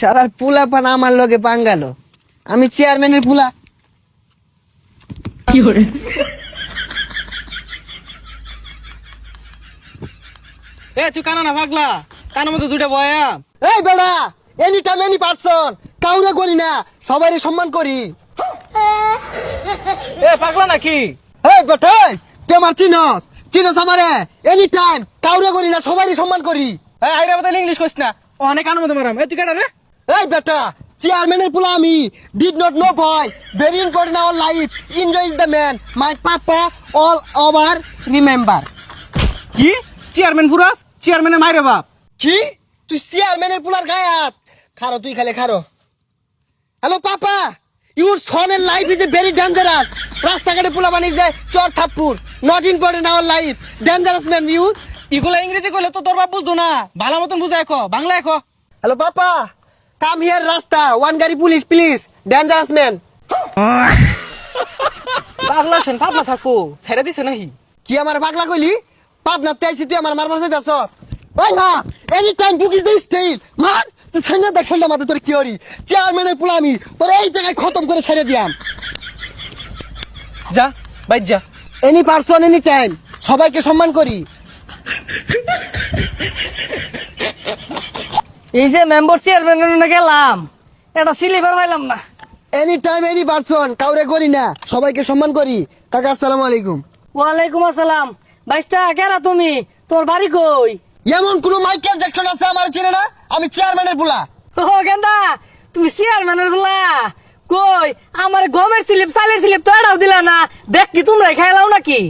শালার পুলা পান আমার লগে পাঙ্গালো, আমি চেয়ারম্যানের পুলা। এ তুই কানা না পাগলা, কানের মতো দুইটা বয়া। এই বেড়া, এনি টাইম এনি পারসন, কাউরে করি না, সবাইরে সম্মান করি। এ পাগলা নাকি? এই বেটা, তুই আমার চিনস চিনস আমারে, এনি টাইম কাউরে করি না, সবাইরে সম্মান করি। এই আইরা বদলে ইংলিশ কইস না, অনেক কানের মতো মারাম। এ তুই কেডা রে? এই বেটা, চেয়ারম্যানের পুলা আমি, ডিড নট নো ভয়, very important our life, enjoy is the man, my papa all over remember. কি চেয়ারম্যান পুরাস? চেয়ারম্যানের মাইরে বাপ। কি তুই চেয়ারম্যানের পুলার গায়ে হাত? খারো তুই, খালে খারো। হ্যালো পাপা, ইউর সনের life is a very dangerous. রাস্তাঘাটে পোলা বানিয়ে যায় চর থাপ্পুর, not important our life, dangerous man you. ইগুলা ইংরেজি কইলে তো তোর বাপ বুঝতো না, ভালো মতন বুঝায় কো, বাংলায় কো। হ্যালো পাপা, কাম হিয়ার রাস্তা, ওয়ান গাড়ি পুলিশ প্লিজ, ডেঞ্জারাস ম্যান। পাগলা সেন পাগলা থাকো, ছেড়ে দিছে নাহি? কি আমার পাগলা কইলি? পাবনা তেইছি তুই আমার মারবার চাইতাছস? ওই মা, any time book is the style, মার তুই ছাইনা দেখ সন্ধ্যা মাথা তোর কি হরি, চেয়ারম্যানের পুলা আমি তোর এই জায়গায় খতম করে ছেড়ে দিয়াম। যা বাইর যা। এনি পারসন এনি টাইম, সবাইকে সম্মান করি। এই যে মেম্বার চেয়ারম্যান গেলাম, এটা স্লিপার পাইলাম না। এনি টাইম এনি পারসন, কাউরে করি না, সবাইকে সম্মান করি। কাকা আসসালামু আলাইকুম। ওয়ালাইকুম আসসালাম। বাইস্তা কেরা তুমি? তোর বাড়ি কই? এমন কোন মাইকেল জ্যাকসন আছে আমার চেনে না? আমি চেয়ারম্যানের পুলা। ও গেন্দা, তুমি চেয়ারম্যানের বলা কই? আমার গমের স্লিপ চালের স্লিপ তো এটাও দিলা না, দেখ কি তোমরা খাইলাও নাকি?